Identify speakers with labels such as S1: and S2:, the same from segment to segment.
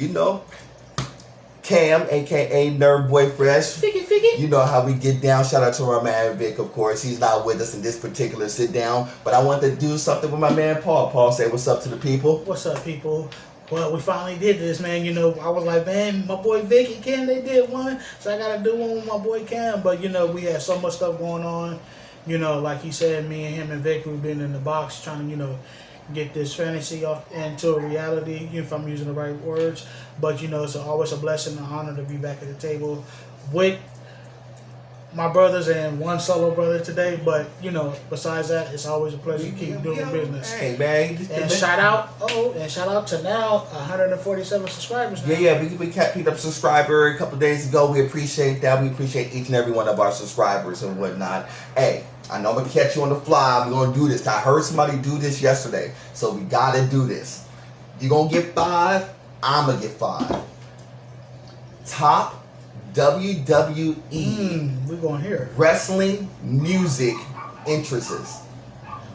S1: You know, Cam, aka Nerd Boy Fresh.
S2: Figgy.
S1: You know how we get down. Shout out to our man Vic, of course. He's not with us in this particular sit down, but I want to do something with my man Paul. Paul, say what's up to the people.
S2: What's up, people? Well, we finally did this, man. You know, I was like, man, my boy Vic and Cam, they did one, so I gotta do one with my boy Cam. But you know, we had so much stuff going on. You know, like he said, me and him and Vic, we've been in the box trying to, get this fantasy off into a reality, if I'm using the right words. But, it's always a blessing and honor to be back at the table with my brothers and one solo brother today. But, besides that, it's always a pleasure to keep doing business.
S1: Hey, man.
S2: And shout out to now 147 subscribers now.
S1: Yeah, we picked up a subscriber a couple of days ago. We appreciate that. We appreciate each and every one of our subscribers and whatnot. Hey, I know I'm going to catch you on the fly. We're going to do this. I heard somebody do this yesterday, so we got to do this. You're going to get 5. I'm going to get 5. Top WWE
S2: we're going here.
S1: wrestling music entrances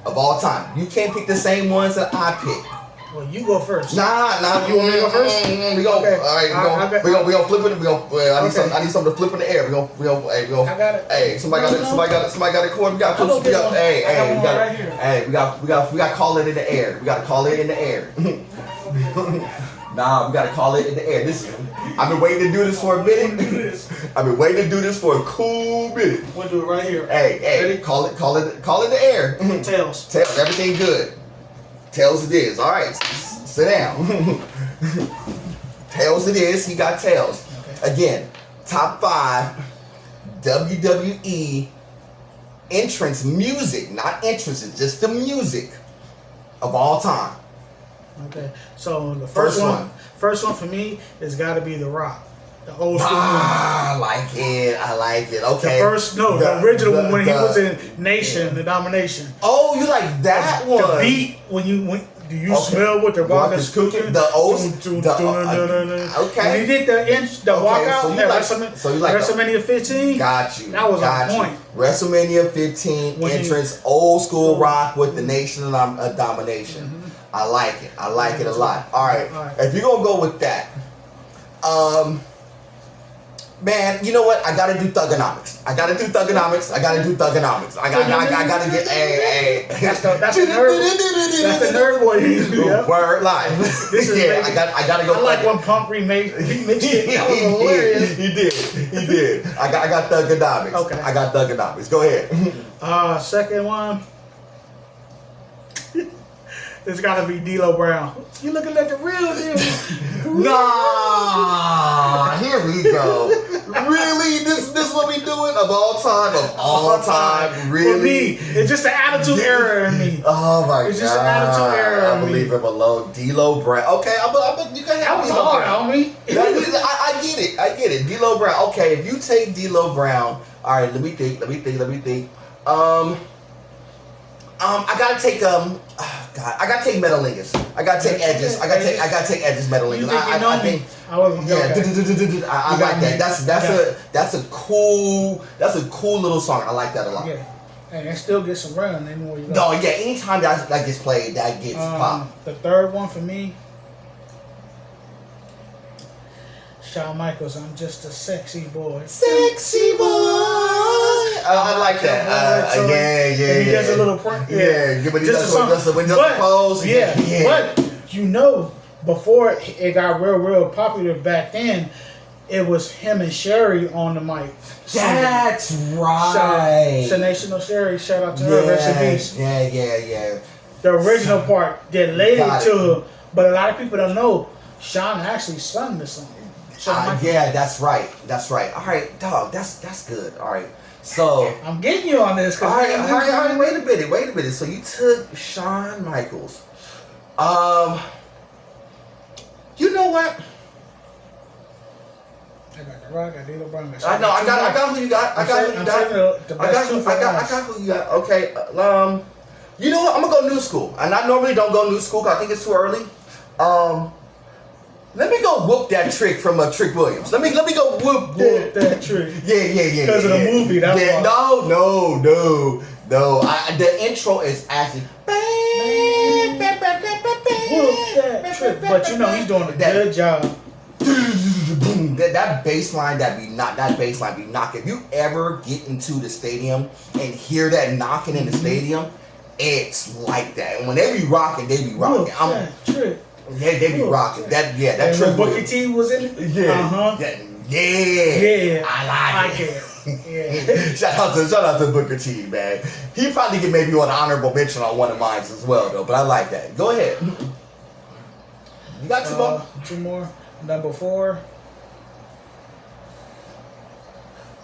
S1: of all time. You can't pick the same ones that I picked.
S2: Well, you go first.
S1: Nah.
S2: You want me to go first?
S1: We go.
S2: Okay.
S1: All right. We gonna flip it. I need something to flip in the air. We go.
S2: I got it.
S1: Hey, somebody got it. Cord. We got. We got to call it in the air. We got to call it in the air. Nah, we got to call it in the air. I've been waiting to do this for a minute. I've been waiting to do this for a cool minute.
S2: We'll do it right here.
S1: Hey,
S2: ready?
S1: Call it in the air.
S2: Tails.
S1: Everything good. Tails it is. All right, sit down. Tails it is. He got tails. Okay. Again, top 5 WWE entrance music, not entrances, just the music of all time.
S2: Okay, so the first one for me has got to be The Rock, the old school.
S1: I like it. Okay.
S2: The original one when he was in Nation, the Domination.
S1: Oh, you like that one?
S2: The beat do you smell what the Rock is cooking?
S1: The old.
S2: Okay. When he did the walkout at WrestleMania 15.
S1: Got you.
S2: That was on point.
S1: WrestleMania 15 entrance, old school Rock with the Nation of Domination. Mm-hmm. I like it. I like it a lot. All right. If you're gonna go with that, man, you know what? I gotta do Thugonomics. I gotta get.
S2: That's the nerd boy.
S1: Word live.
S2: This is
S1: I gotta go.
S2: I like when Pump remixed it. That was hilarious.
S1: He did. I got Thugonomics.
S2: Okay.
S1: I got Thugonomics. Go ahead.
S2: Second one. It's gotta be D'Lo Brown. You looking like the real deal?
S1: Nah, here we go. Really? This what we doing of all time? Really?
S2: For me, it's just the attitude error in me.
S1: Oh my god!
S2: It's just an attitude error in me.
S1: I believe it below D'Lo Brown. Okay, you can have
S2: that was hard on me.
S1: I get it. D'Lo Brown. Okay, if you take D'Lo Brown, all right. Let me think. I gotta take I gotta take Metalingus. I gotta take Edges. I gotta take Edges Metalingus. I think I like that. That's a cool little song. I like that a lot.
S2: Yeah. And it still gets some run anymore.
S1: No, yeah, anytime that gets played, that gets pop.
S2: The third one for me, Shawn Michaels, I'm just a sexy boy.
S1: Sexy boy. I like that. Yeah.
S2: He does a little prank.
S1: Yeah, but he
S2: just
S1: does a pose.
S2: Yeah. But before it got real popular back then, it was him and Sherry on the mic.
S1: That's right.
S2: Senational Sherry, shout out to her. Rest in peace.
S1: Yeah.
S2: The original part that laid it to him, but a lot of people don't know Shawn actually sung the song.
S1: Yeah, that's right. All right, dog, that's good. All right. So
S2: I'm getting you on this.
S1: All right. Wait a minute. So you took Shawn Michaels. You know what?
S2: I got The Rock. I got D'Lo Brown.
S1: I know. I got who you got. I got who you got. Okay. You know what? I'm gonna go new school, and I normally don't go new school because I think it's too early. Let me go whoop that trick from Trick Williams. Let me go whoop
S2: that trick.
S1: Yeah.
S2: Because of the movie. That's why.
S1: No. The intro is actually.
S2: Whoop that trick. But he's doing a good job.
S1: that bass line be knocking. If you ever get into the stadium and hear that knocking in the stadium, it's like that. And when they be rocking, they be rocking. They be rocking. That
S2: trick. Booker T was in it.
S1: Yeah. Yeah. I like it. Yeah. shout out to Booker T, man. He probably get maybe an honorable mention on one of mine as well, though. But I like that. Go ahead. You got two more?
S2: Two more. Number 4.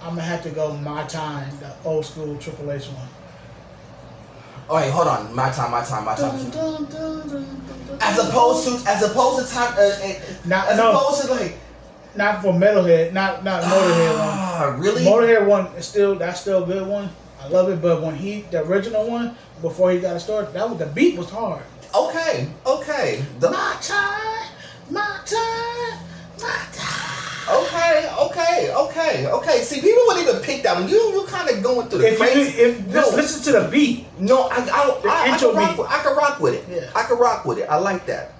S2: I'm gonna have to go My Time, the old school Triple H one.
S1: Oh wait, hold on. My time. As opposed to time. Opposed to like.
S2: Not for Metalhead, not Motorhead one.
S1: Really?
S2: Motorhead one is still a good one. I love it, but when the original one, before he got it started, the beat was hard.
S1: Okay.
S2: My time.
S1: Okay. See, people wouldn't even pick that one. You kind of going through the crazy.
S2: Listen to the beat.
S1: No, I can rock with it.
S2: Yeah.
S1: I can rock with it. I like that.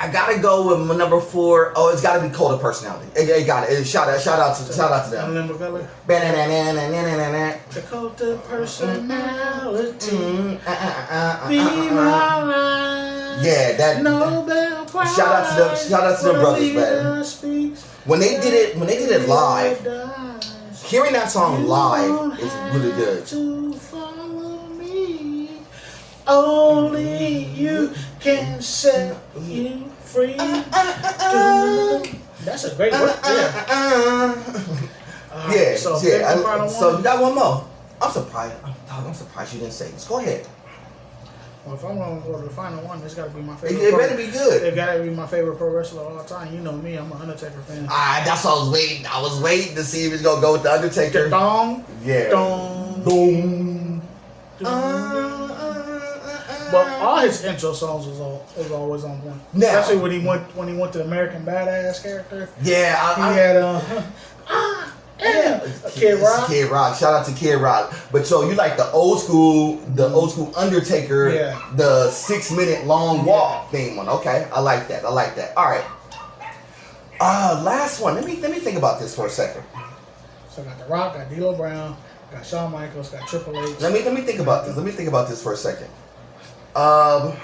S1: I gotta go with my number 4. Oh, it's gotta be Cult of Personality. It got it. Shout out to them.
S2: The Cult of Personality. Be my life.
S1: Yeah, that.
S2: Nobel Prize.
S1: Shout out to them brothers, man. When they did it live, hearing that song live is really good.
S2: To follow me, only you can set you free. That's a great word.
S1: Yeah.
S2: So
S1: you got one more. I'm surprised you didn't say this. Go ahead.
S2: Well, if I'm going to go to the final one, it's got to be my favorite.
S1: It better be good.
S2: It got to be my favorite pro wrestler of all time. You know me, I'm an Undertaker fan.
S1: That's what I was waiting. I was waiting to see if he's gonna go with the Undertaker.
S2: Dong.
S1: Yeah.
S2: Dong.
S1: Boom.
S2: But all his intro songs was always on point.
S1: Now,
S2: especially when he went to the American Badass character.
S1: Yeah,
S2: he had Kid Rock.
S1: Kid Rock. Shout out to Kid Rock. But so you like the old school Undertaker, the 6-minute long walk theme one. Okay, I like that. All right. Last one. Let me think about this for a second.
S2: So I got The Rock, got D'Lo Brown, got Shawn Michaels, got Triple H.
S1: Let me think about this. Let me think about this for a second. Dang,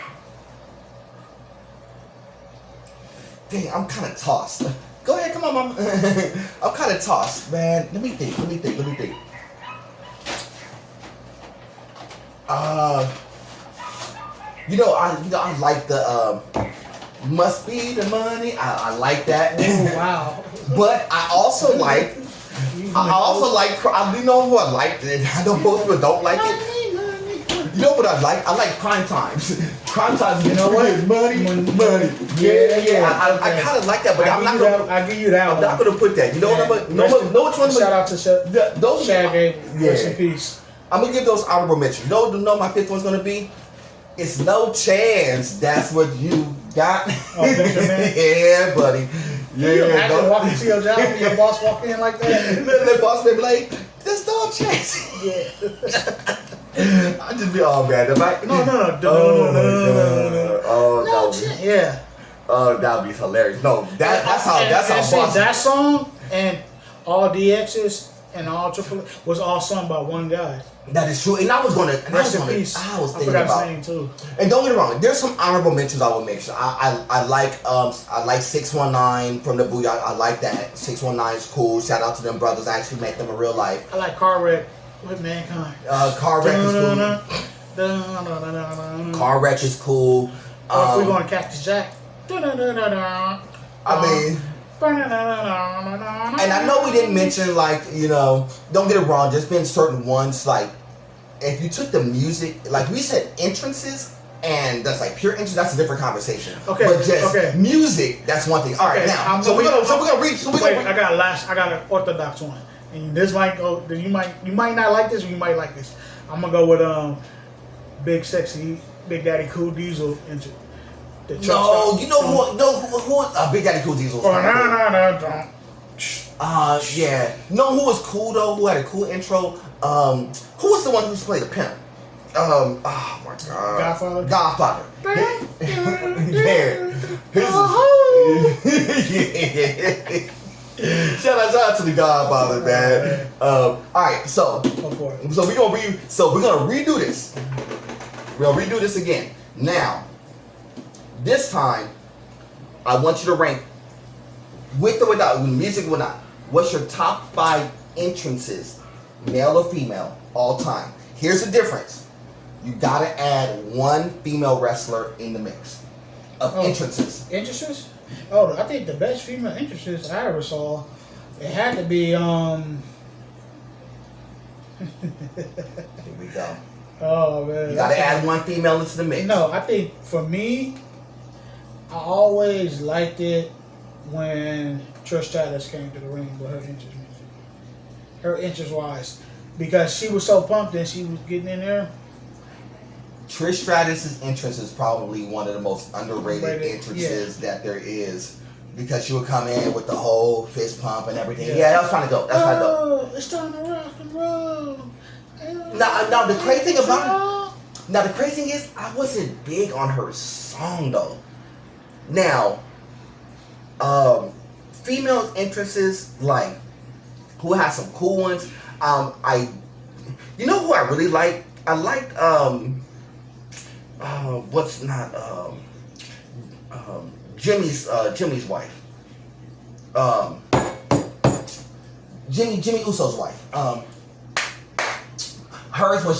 S1: I'm kind of tossed. Go ahead, come on, Mom. I'm kind of tossed, man. Let me think. I like the must be the money. I like that.
S2: Oh, wow.
S1: But I also like. You know who I like? I know most people don't like it. You know what I like? I like Prime Times. Prime Times, you know what? Money. Yeah. I kind of like that, but I'm not gonna.
S2: I'll give you that one.
S1: I'm not gonna put that. You know what? Know which one?
S2: Shout out to those Shaq Gable. Rest in peace.
S1: I'm gonna give those honorable mentions. You know my 5th one's gonna be. It's no chance that's what you got.
S2: Oh, man.
S1: Yeah, buddy.
S2: Yeah. You imagine walking to your job and your boss walk in like that?
S1: The boss be like, there's no chance.
S2: Yeah.
S1: I just be all mad.
S2: No.
S1: Oh,
S2: yeah.
S1: Oh, that would be hilarious. No, that's how boss.
S2: That song and all DXs and all Triple was all sung by one guy.
S1: That is true, and I was thinking
S2: forgot his name too.
S1: And don't get me wrong, there's some honorable mentions I will make sure. I like 619 from the Booyah. I like that. 619 is cool. Shout out to them brothers. I actually met them in real life.
S2: I like Car Wreck with Mankind.
S1: Car Wreck is cool. Car Wreck is cool.
S2: Or if we're going Cactus Jack.
S1: I mean. And I know we didn't mention, don't get it wrong, there's been certain ones, if you took the music, we said entrances, and that's pure entrance, that's a different conversation.
S2: Okay.
S1: But just music, that's one thing. All right, now, we're gonna read.
S2: I got an orthodox one. And this might go, you might not like this, or you might like this. I'm gonna go with Big Daddy Cool Diesel into
S1: No, you know who Big Daddy Cool Diesel was yeah. No, who was cool though? Who had a cool intro? Who was the one who used to play the pimp? Oh my God.
S2: Godfather.
S1: There. Shout out to the Godfather, man. All right, so we're gonna redo this. We're gonna redo this again. Now, this time, I want you to rank with or without, with music or without. What's your top 5 entrances, male or female, all time? Here's the difference. You gotta add one female wrestler in the mix of entrances.
S2: Entrances? Oh, I think the best female entrances I ever saw, it had to be
S1: Here we go.
S2: Oh man.
S1: You gotta add one female into the mix.
S2: No, I think for me, I always liked it when Trish Stratus came to the ring with her entrance music. Her entrance wise. Because she was so pumped and she was getting in there.
S1: Trish Stratus' entrance is probably one of the most underrated entrances that there is, because she would come in with the whole fist pump and everything. Yeah, that was kind of dope. That's kind of dope.
S2: It's time to rock and roll.
S1: Now the crazy thing about it, now the crazy thing is, I wasn't big on her song though. Now, female entrances, like, who has some cool ones. You know who I really like? I liked Jimmy's wife. Jimmy Uso's wife. Hers when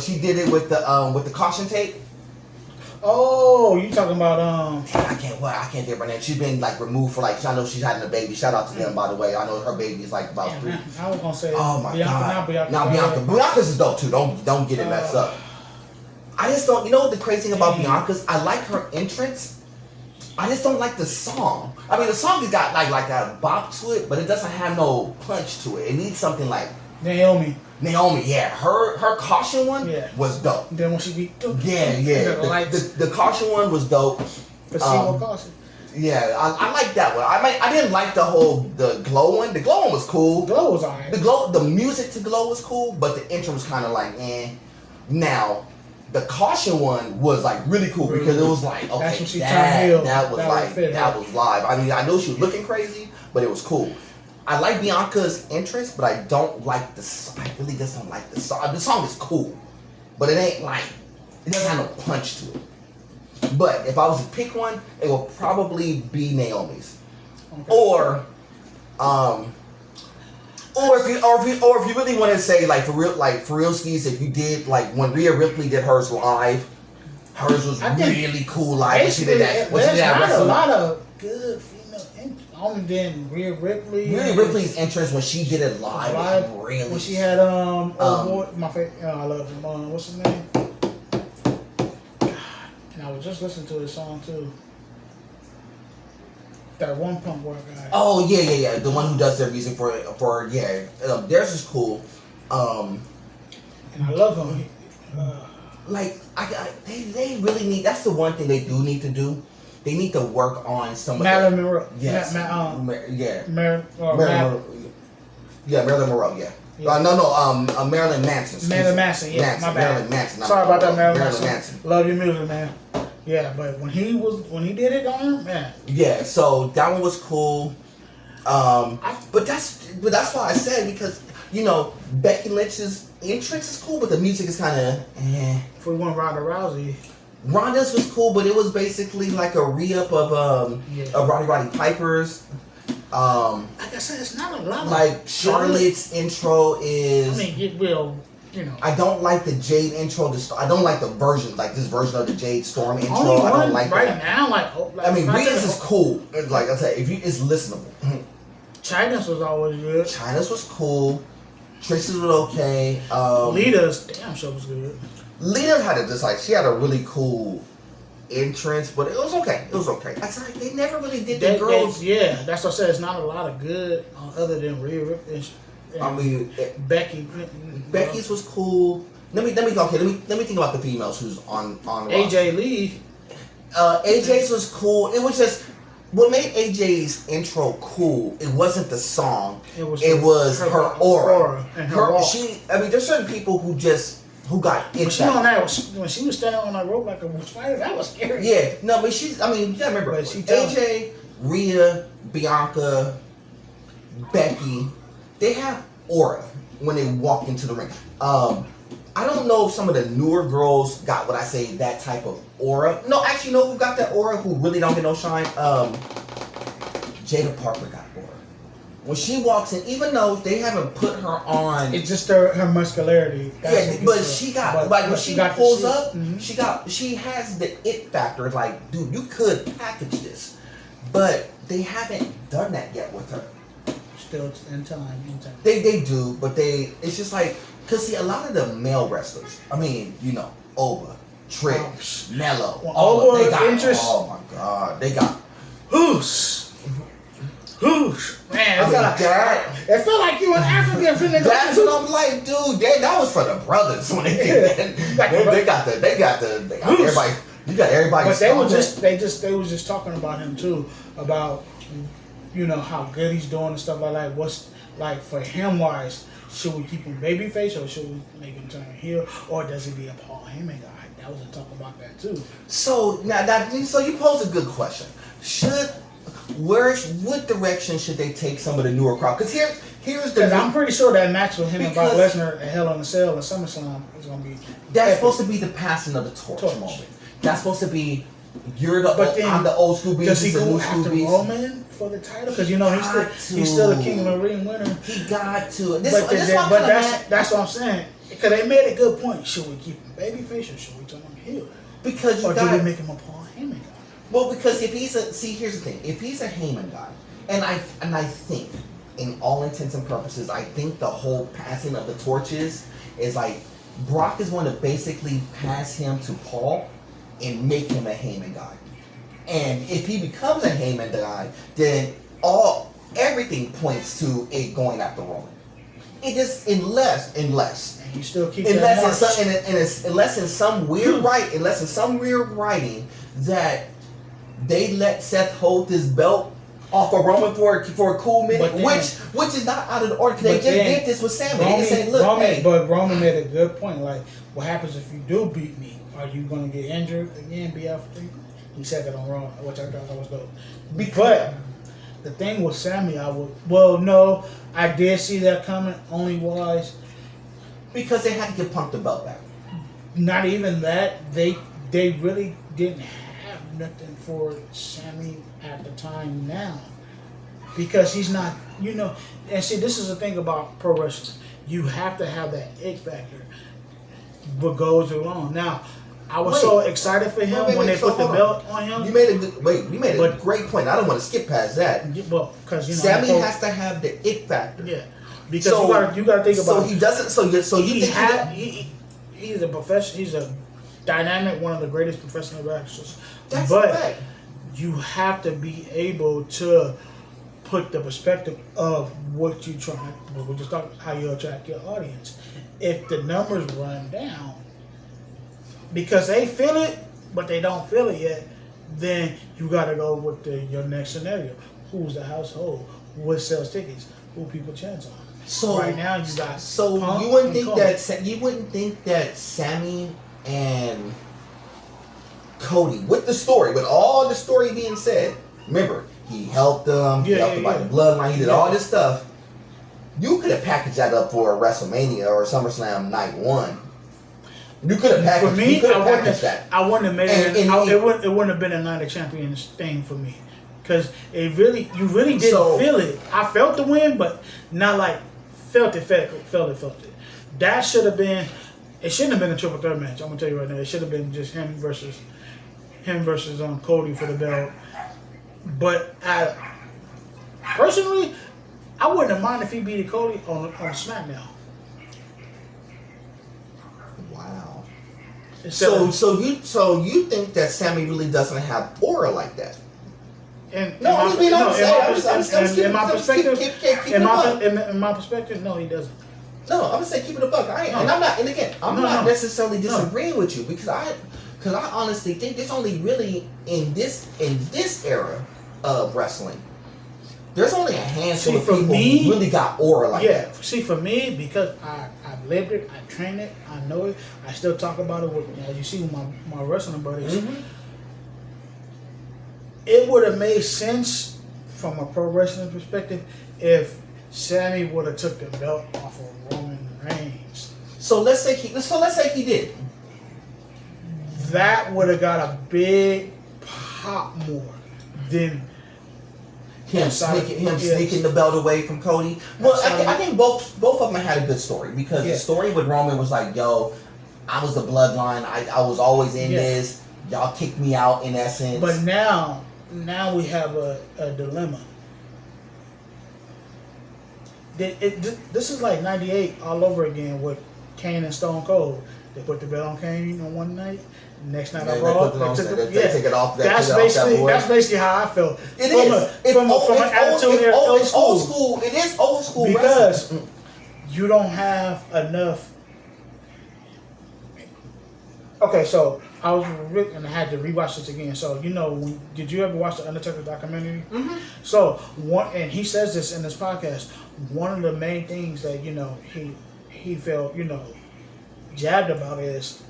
S1: she did it with the caution tape.
S2: Oh, you talking about
S1: I can't think of her name. She's been like removed for like, I know she's having a baby. Shout out to them, by the way. I know her baby is like about 3.
S2: I was gonna say
S1: oh my
S2: Bianca,
S1: God. Bianca's is dope too. Don't get it messed up. I just don't. You know what the crazy thing about Bianca's? I like her entrance. I just don't like the song. I mean, the song has got like a bop to it, but it doesn't have no punch to it. It needs something like
S2: Naomi,
S1: yeah. Her caution one was dope.
S2: Then when she beat
S1: the caution one was dope.
S2: Caution.
S1: Yeah, I like that one. I didn't like the glow one. The glow one was cool.
S2: Glow was alright.
S1: The music to glow was cool, but the intro was kind of like eh. Now, the caution one was like really cool because it was like, okay, that was live. I mean, I know she was looking crazy, but it was cool. I like Bianca's entrance, but I don't like the song. I really just don't like the song. The song is cool, but it ain't like, it doesn't have no punch to it. But if I was to pick one, it would probably be Naomi's. Okay. Or if you really want to say like for real skis, if you did like when Rhea Ripley did hers live, hers was really cool live. When she did that.
S2: There's not a lot of good female entrance. Only then Rhea Ripley.
S1: Rhea Ripley's entrance when she did it live was really.
S2: When she had my favorite, I love him. What's his name? And I was just listening to his song too. That one pump work guy.
S1: Oh yeah. The one who does their music for theirs is cool.
S2: And I love him.
S1: They really need. That's the one thing they do need to do. They need to work on some of
S2: Marilyn Monroe.
S1: Yes.
S2: Marilyn
S1: Monroe. Yeah. Marilyn Manson.
S2: Marilyn Manson. Yeah.
S1: Manson,
S2: my bad.
S1: Marilyn Manson.
S2: Sorry about that, Marilyn Manson. Love your music, man. Yeah, but when he did it on him, man.
S1: Yeah, so that one was cool. But that's why I said, because Becky Lynch's entrance is cool, but the music is kind of
S2: If we want Ronda Rousey,
S1: Ronda's was cool, but it was basically like a re-up of Roddy Piper's.
S2: Like I said, it's not a lot.
S1: Like Charlotte's intro is.
S2: I mean, it will.
S1: I don't like the Jade intro. I don't like the version, like this version of the Jade Storm intro.
S2: Only one
S1: I don't like
S2: right
S1: that.
S2: now.
S1: I mean, Rhea's is cool. Like I said, it's listenable.
S2: China's was always good.
S1: China's was cool. Trixie's was okay.
S2: Lita's damn show was good.
S1: Lita had she had a really cool entrance, but it was okay. I said they never really did the girls.
S2: That's what I said. It's not a lot of good other than Rhea Ripley.
S1: I mean, Becky's was cool. Let me think about the females who's on
S2: AJ Lee.
S1: AJ's was cool. It was just what made AJ's intro cool. It wasn't the song. It was her aura.
S2: And her walk.
S1: There's certain people who just who got it.
S2: When she on that, when she was standing on that rope like a spider, that was scary.
S1: Yeah, no, but she's. I mean, you gotta remember, AJ, Rhea, Bianca, Becky, they have aura when they walk into the ring. I don't know if some of the newer girls got what I say that type of aura. No, actually, you know who got that aura? Who really don't get no shine? Jada Parker got aura. When she walks in, even though they haven't put her on,
S2: it's just her muscularity.
S1: Yeah, but she got when she pulls up, she has the it factor. Like, dude, you could package this, but they haven't done that yet with her.
S2: Still in time.
S1: They do, but it's just like, cause see, a lot of the male wrestlers, I mean, you know, Oba, Trish, Mello,
S2: Oba,
S1: interest. Oh my God, they got
S2: whoosh. Man, it felt like you an African finna go.
S1: That's what I'm like, dude. That was for the brothers when they did that. They got everybody. You got everybody.
S2: But they was just talking about him too, about, you know, how good he's doing and stuff like that. What's like for him wise? Should we keep him babyface or should we make him turn heel, or does he be a Paul Heyman guy? That was a talk about that too.
S1: So so you pose a good question. What direction should they take some of the newer crowd? Because here's the.
S2: I'm pretty sure that match with him and Brock Lesnar at Hell in a Cell at SummerSlam is going to be.
S1: That's supposed to be the passing of the torch moment. That's supposed to be. I'm the old school beast.
S2: Does he go after Roman for the title? Because you know he's still the King of the Ring winner.
S1: He got to.
S2: That's what I'm saying. Because they made a good point. Should we keep him babyface or should we turn him heel?
S1: Because
S2: do we make him a Paul Heyman guy?
S1: Well, because if he's here's the thing. If he's a Heyman guy, and I think, in all intents and purposes, I think the whole passing of the torches is like Brock is going to basically pass him to Paul and make him a Heyman guy. And if he becomes a Heyman guy, then everything points to it going after Roman. It just unless and you still keep unless in some weird writing that they let Seth hold his belt off of Roman for a cool minute, which is not out of the order. They just did this with Sammy. They said, "Look,
S2: but Roman made a good point. Like, what happens if you do beat me? Are you going to get injured again? Be out for 3 months?" He said that on Raw, which I thought was dope. But the thing with Sammy, I did see that comment only wise
S1: because they had to get Punk the belt back.
S2: Not even that, they really didn't have nothing for Sammy at the time now, because he's not, and see, this is the thing about pro wrestling, you have to have that it factor what goes along. Now I was so excited for him when they put the belt on him.
S1: You made a great point. I don't want to skip past that.
S2: Well, because
S1: Sammy has to have the it factor.
S2: Yeah, because you got to think about.
S1: So he doesn't. So
S2: he's a professional. He's a dynamic, one of the greatest professional wrestlers.
S1: That's
S2: but
S1: a fact.
S2: You have to be able to put the perspective of what you trying. We're just talking how you attract your audience. If the numbers run down because they feel it, but they don't feel it yet, then you got to go with your next scenario. Who's the household? What sells tickets? Who people chance on?
S1: So
S2: right now you got.
S1: So
S2: Punk
S1: you wouldn't think that Sammy and Cody, with all the story being said, remember he helped them, he helped them by the bloodline, he did all this stuff. You could have packaged that up for a WrestleMania or SummerSlam night 1. You could have packaged.
S2: For me,
S1: that.
S2: I wouldn't have made it. It wouldn't have been a Night of Champions thing for me, because you really didn't feel it. I felt the win, but not like felt it. That should have been. It shouldn't have been a triple threat match. I'm gonna tell you right now. It should have been just him versus Cody for the belt. But personally, I wouldn't have minded if he beat Cody on SmackDown.
S1: Wow. So you think that Sammy really doesn't have aura like that? In my
S2: perspective, no, he doesn't.
S1: No, I'm gonna say keep it a buck. I'm not necessarily disagreeing with you because I honestly think it's only really in this era of wrestling There's only a handful
S2: See,
S1: of
S2: for
S1: people
S2: me,
S1: who really got aura like that.
S2: Yeah, see, for me, because I've lived it, I trained it, I know it, I still talk about it with, you see with my wrestling buddies.
S1: Mm-hmm.
S2: It would have made sense from a pro wrestling perspective if Sammy would have took the belt off of Roman Reigns.
S1: So let's say he did.
S2: That would have got a big pop more than
S1: sneaking the belt away from Cody. Well, I think both of them had a good story because the story with Roman was like, yo, I was the bloodline. I was always in this. Y'all kicked me out in essence.
S2: But now we have a dilemma. This is like 98 all over again with Kane and Stone Cold. They put the belt on Kane on one night. Next night on Raw, they
S1: take it off.
S2: That's basically how I felt.
S1: It is. It's old school. It is old school
S2: because you don't have enough. Okay, so I was and I had to rewatch this again. So did you ever watch the Undertaker documentary?
S1: Mm-hmm.
S2: So and he says this in this podcast. One of the main things that he felt jabbed about is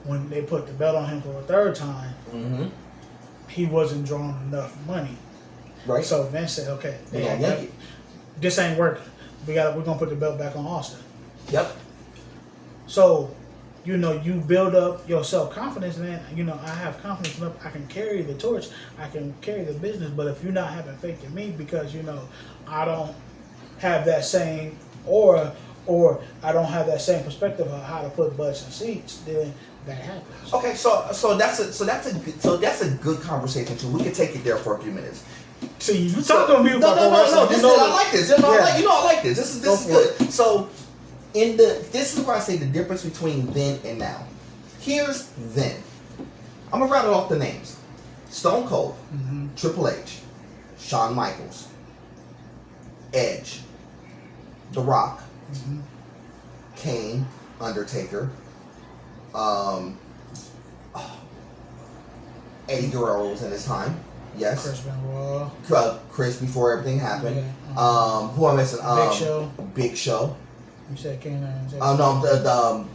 S2: when they put the belt on him for a third time, he wasn't drawing enough money.
S1: Right.
S2: So Vince said, "Okay,
S1: this
S2: ain't working. We're gonna put the belt back on Austin."
S1: Yep.
S2: So, you build up your self-confidence, man. I have confidence enough. I can carry the torch. I can carry the business. But if you're not having faith in me because I don't have that same aura, or I don't have that same perspective of how to put butts in seats, then that happens.
S1: Okay, so that's a good conversation too. We could take it there for a few minutes.
S2: See, you talk to me about
S1: no. I like this. I like this. This is good. So, this is where I say the difference between then and now. Here's then. I'm gonna rattle off the names: Stone Cold, Triple H, Shawn Michaels, Edge, The Rock, Kane, Undertaker, Eddie Guerrero was in his time. Yes.
S2: Chris Benoit.
S1: Chris before everything happened.
S2: Yeah.
S1: Who am I missing?
S2: Big Show.
S1: Big Show.
S2: You said Kane.
S1: No,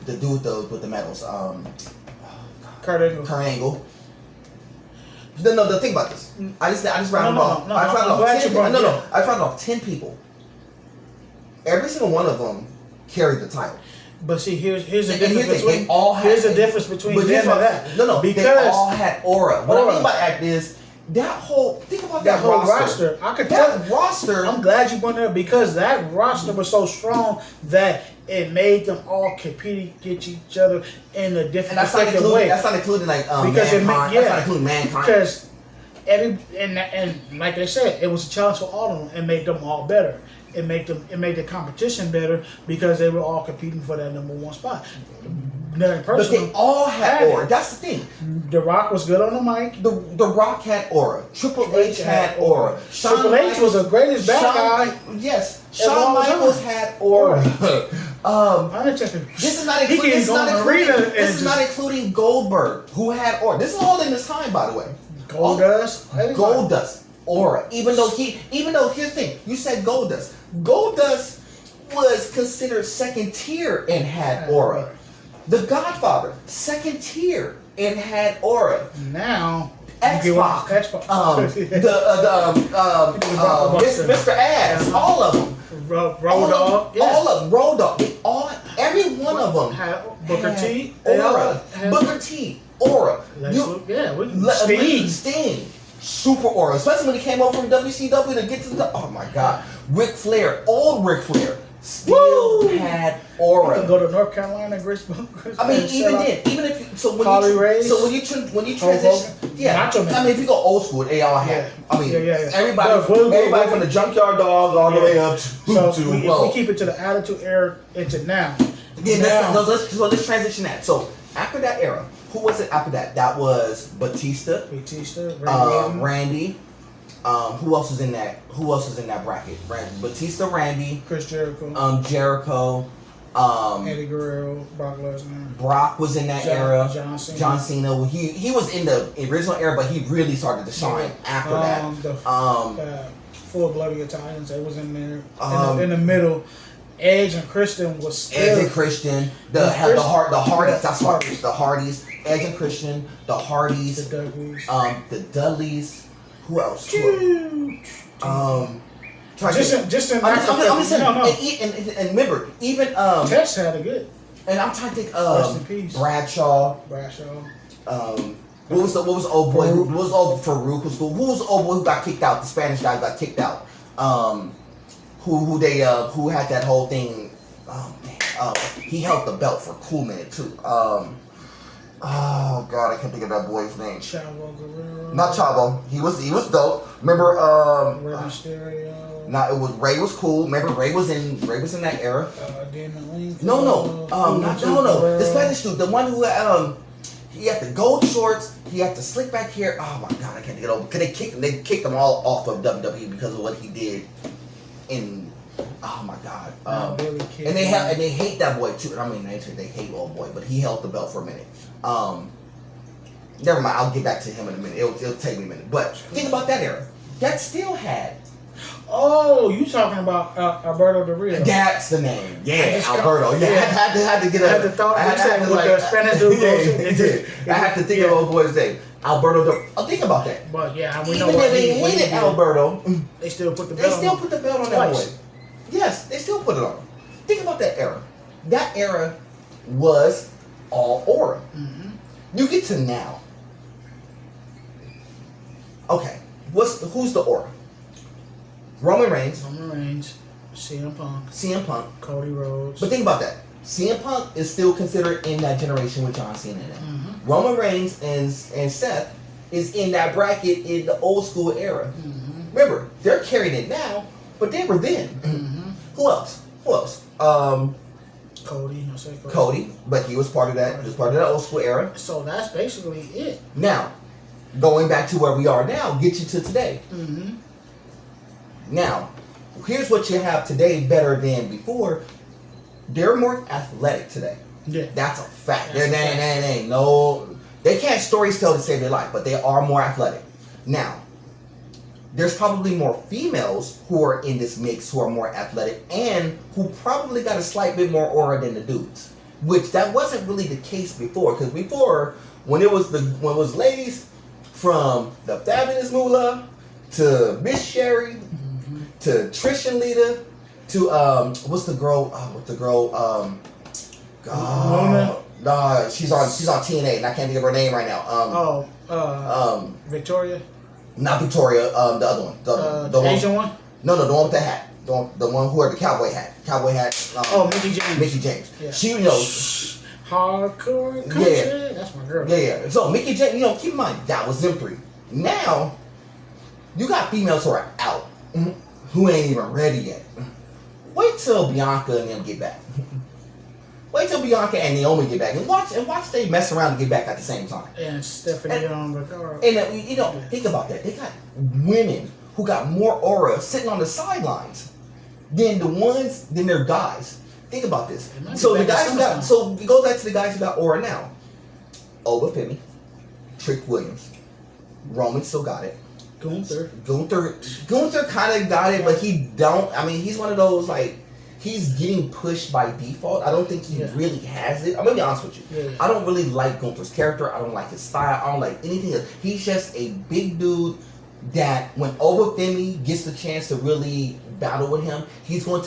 S1: the dude with the medals.
S2: Kurt Angle.
S1: No, think about this. I just rounded off. I rounded off 10 people. Every single one of them carried the title.
S2: But see, here's the difference between the difference between them and that.
S1: No, because they all had aura. What I mean by that is think about that
S2: whole
S1: roster.
S2: I could tell
S1: that roster.
S2: I'm glad you went there because that roster was so strong that it made them all compete against each other in a different way.
S1: That's not including like
S2: because
S1: Mankind. That's not including Mankind.
S2: Because and like they said, it was a challenge for all of them and made them all better. It made the competition better because they were all competing for that number one spot.
S1: But they all had aura. That's the thing.
S2: The Rock was good on the mic.
S1: The Rock had aura. Triple H had aura.
S2: Triple H was the greatest bad guy.
S1: Yes. Shawn Michaels had aura.
S2: This
S1: is not including Goldberg, who had aura. This is all in his time, by the way. Goldust. Aura. Even though here's the thing, you said Goldust. Goldust was considered second tier and had aura. The Godfather, second tier and had aura.
S2: Now
S1: X-Pac, Mr. Ass, all of them.
S2: Road Dogg.
S1: All of them. Road Dogg. Every one of them
S2: had Booker T.
S1: Aura. Booker T. Aura. Sting. Super aura, especially when he came over from WCW to get to oh my God, Ric Flair, old Ric Flair, still had aura.
S2: You can go to North Carolina, Grace.
S1: I mean, even if when you transition, if you go old school, they all had. Everybody from the Junkyard Dog all the way up to.
S2: If we keep it to the Attitude Era into now.
S1: Let's transition that. So after that era. Who was it after that? That was Batista, Randy. Who else was in that? Who else was in that bracket? Batista, Randy,
S2: Chris Jericho,
S1: Jericho,
S2: Eddie Guerrero, Brock Lesnar.
S1: Brock was in that era.
S2: John
S1: Cena. He was in the original era, but he really started to shine after that.
S2: full-blooded Italians. They was in there in the middle. Edge and Christian was still...
S1: Edge and Christian, the Hardys. That's what the Hardys. Edge and Christian, the Hardys, the Dudleys. Who else?
S2: Just in
S1: I'm saying, and remember, even
S2: Tess had a good.
S1: And I'm trying to think
S2: Rest in peace.
S1: Bradshaw. What was old boy? Who was old Farouk? Who was the old boy who got kicked out? The Spanish guy got kicked out. Who had that whole thing? He held the belt for a cool minute too. Oh God, I can't think of that boy's name.
S2: Chavo Guerrero.
S1: Not Chavo. He was dope. Remember?
S2: Rey Mysterio.
S1: It was Ray was cool. Remember Ray was in that era. No. The Spanish dude, the one who he had the gold shorts, he had the slick back hair. Oh my God, I can't get over. Cause they kicked him all off of WWE because of what he did. Oh my God. And they hate that boy too. I mean, they hate old boy, but he held the belt for a minute. Never mind. I'll get back to him in a minute. It'll take me a minute. But think about that era. That still had.
S2: Oh, you talking about Alberto Del Rio?
S1: That's the name. Yeah, Alberto. Yeah, I had to get a.
S2: I had to thought. I had to like Spanish dude.
S1: I have to think of old boy's name. Alberto Del Rio. Think about that.
S2: But yeah, we
S1: even
S2: know
S1: if they hated Alberto,
S2: they still put the belt.
S1: On that boy. Yes, they still put it on. Think about that era. That era was all aura.
S2: Mm-hmm.
S1: You get to now. Okay, who's the aura? Roman Reigns,
S2: CM
S1: Punk,
S2: Cody Rhodes.
S1: But think about that. CM Punk is still considered in that generation with John Cena in it.
S2: Mm-hmm.
S1: Roman Reigns and Seth is in that bracket in the old school era.
S2: Mm-hmm.
S1: Remember, they're carrying it now, but they were then.
S2: Mm-hmm.
S1: Who else? Cody, but he was part of that. He was part of that old school era.
S2: So that's basically it.
S1: Now, going back to where we are now, get you to today.
S2: Mm-hmm.
S1: Now, here's what you have today better than before. They're more athletic today.
S2: Yeah.
S1: That's a fact. They can't stories tell to save their life, but they are more athletic. Now, there's probably more females who are in this mix who are more athletic and who probably got a slight bit more aura than the dudes. Which that wasn't really the case before. Because before, when it was ladies from the Fabulous Moolah to Miss Sherry to Trish and Lita to what's the girl? She's on TNA and I can't think of her name right now.
S2: Victoria.
S1: Not Victoria. The other one. The
S2: Asian one.
S1: No, the one with the hat. The one who had the cowboy hat.
S2: Mickey James.
S1: Mickey James.
S2: Yeah.
S1: She
S2: hardcore country.
S1: Yeah.
S2: That's my girl.
S1: Yeah. So Mickey James. Keep in mind that was them three. Now you got females who are out. Who ain't even ready yet. Wait till Bianca and them get back. Wait till Bianca and Naomi get back and watch they mess around and get back at the same time.
S2: And Stephanie on Ricard.
S1: And think about that. They got women who got more aura sitting on the sidelines than their guys. Think about this. So we go back to the guys who got aura now. Oba Femi, Trick Williams, Roman still got it. Gunther kind of got it, but he don't. I mean, he's one of those he's getting pushed by default. I don't think he really has it. I'm gonna be honest with you.
S2: Yeah.
S1: I don't really like Gunther's character. I don't like his style. I don't like anything else. He's just a big dude that when Oba Femi gets the chance to really battle with him, he's going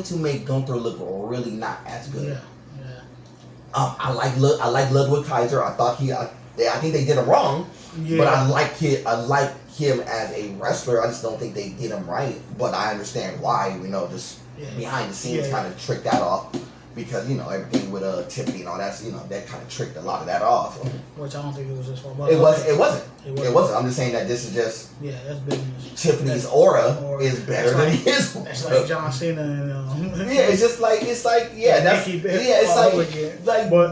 S1: to make Gunther look really not as good.
S2: Yeah.
S1: I like Ludwig Kaiser. I think they did him wrong. Yeah. But I like him as a wrestler. I just don't think they did him right. But I understand why. Just behind the scenes kind of tricked that off because everything with Tiffany and all that. That kind of tricked a lot of that off.
S2: Which I don't think it was his fault.
S1: It wasn't. I'm just saying that this is just
S2: that's business.
S1: Tiffany's aura is better than his.
S2: It's like John Cena and
S1: it's like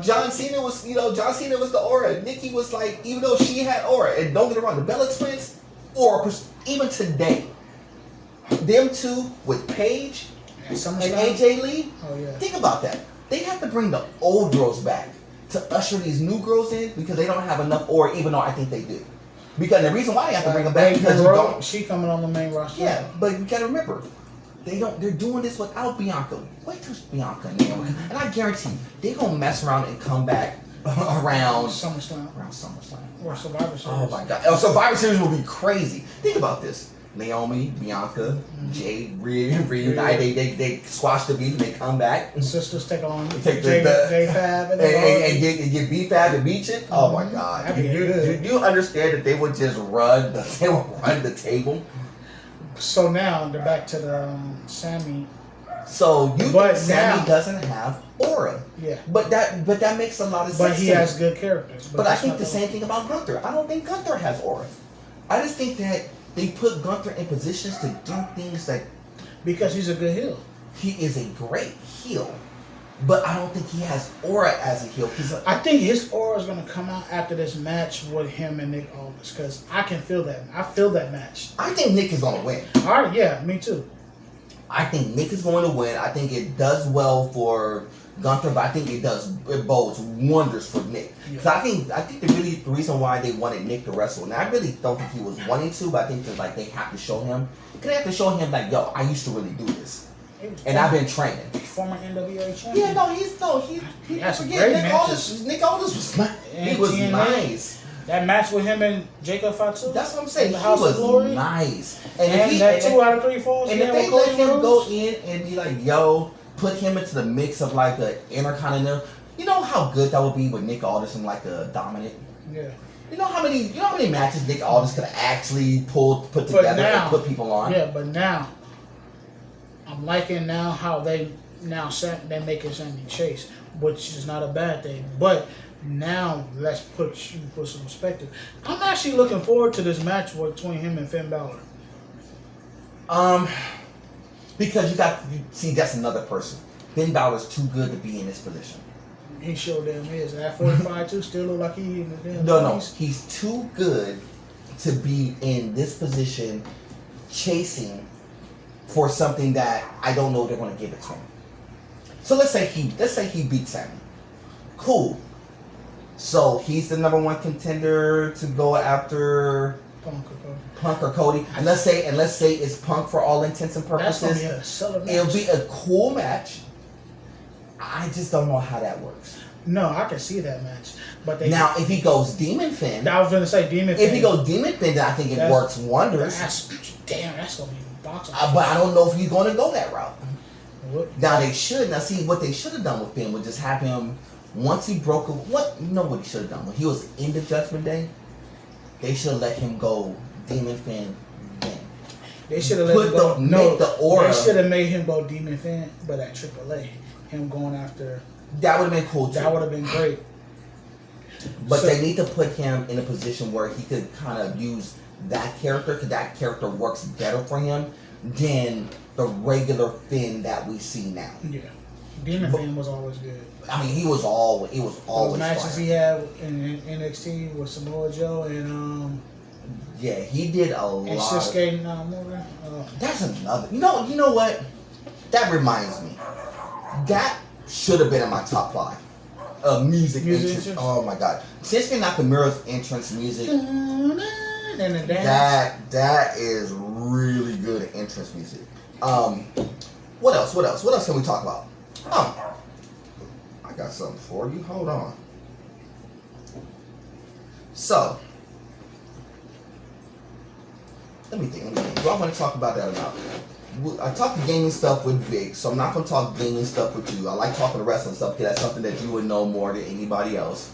S1: John Cena was the aura. Nikki was even though she had aura, and don't get it wrong, the Bella Twins, or even today, them two with Paige and AJ Lee.
S2: Oh yeah.
S1: Think about that. They have to bring the old girls back to usher these new girls in because they don't have enough aura, even though I think they do. Because the reason why they have to bring him back because you don't.
S2: She coming on the main roster.
S1: Yeah, but you gotta remember, they're doing this without Bianca. Wait till Bianca and Naomi, and I guarantee you, they're gonna mess around and come back around
S2: SummerSlam. Or Survivor Series.
S1: Oh my God! Survivor Series will be crazy. Think about this: Naomi, Bianca, Jade, reunite. They squash the beef and they come back.
S2: Sisters take on
S1: J-Fab and get B-Fab and beat it. Oh my God! Do you understand that they would just run the table?
S2: So now they're back to the Sammy.
S1: So you think Sammy doesn't have aura?
S2: Yeah.
S1: But that makes a lot of sense.
S2: But he has good characters.
S1: But I think the same thing about Gunther. I don't think Gunther has aura. I just think that they put Gunther in positions to do things that
S2: because he's a good heel.
S1: He is a great heel. But I don't think he has aura as a heel.
S2: I think his aura is going to come out after this match with him and Nick Aldis because I can feel that. I feel that match.
S1: I think Nick is going to win.
S2: All right, yeah, me too.
S1: I think Nick is going to win. I think it does well for Gunther, but I think it bodes wonders for Nick. Because I think the reason why they wanted Nick to wrestle, and I really don't think he was wanting to, but I think that like they have to show him. They have to show him like, yo, I used to really do this. And I've been training.
S2: Former NWA champion.
S1: Yeah, no, he
S2: has great matches.
S1: Nick Aldis was nice.
S2: That match with him and Jacob Fatu.
S1: That's what I'm saying.
S2: The House of Glory.
S1: Nice.
S2: And that 2 out of 3 falls.
S1: And if they let him go in and be like, yo, put him into the mix of like the Intercontinental. You know how good that would be with Nick Aldis and like a dominant.
S2: Yeah.
S1: You know how many matches Nick Aldis could actually put together and put people on.
S2: Yeah, but now I'm liking now how they're making Sammy Chase, which is not a bad thing. But now let's put some perspective. I'm actually looking forward to this match between him and Finn Balor.
S1: Because that's another person. Finn Balor's too good to be in this position.
S2: He sure damn is. At 45 too, still look like he in the damn.
S1: No, he's too good to be in this position, chasing for something that I don't know they're going to give it to him. So let's say he beats Sammy. Cool. So he's the number 1 contender to go after Punk or Cody. And let's say it's Punk for all intents and purposes.
S2: That's gonna be a solid match.
S1: It'll be a cool match. I just don't know how that works.
S2: No, I can see that match. But
S1: now if he goes Demon Finn,
S2: I was gonna say Demon Finn.
S1: If he goes Demon Finn, then I think it works wonders.
S2: That's gonna be boxing.
S1: But I don't know if he's gonna go that route.
S2: What?
S1: Now they should. Now see what they should have done with Finn was just have him. Once he broke what he should have done when he was in the Judgment Day, they should have let him go Demon Finn then.
S2: They should have let him go. No,
S1: the aura.
S2: They should have made him go Demon Finn, but at AAA, him going after.
S1: That would have been cool too.
S2: That would have been great.
S1: But they need to put him in a position where he could kind of use that character, because that character works better for him than the regular Finn that we see now.
S2: Yeah. Demon Finn was always good.
S1: I mean, he was always
S2: Those matches he had in NXT with Samoa Joe and
S1: yeah, he did a lot.
S2: And Shinsuke Nakamura.
S1: That's another. You know what? That reminds me. That should have been in my top 5. Music entrance. Oh my God, Shinsuke Nakamura's entrance music.
S2: And the dance.
S1: That is really good entrance music. What else? What else can we talk about? I got something for you. Hold on. So, let me think. Do I want to talk about that or not? I talk gaming stuff with Vic, so I'm not going to talk gaming stuff with you. I like talking to wrestling stuff because that's something that you would know more than anybody else.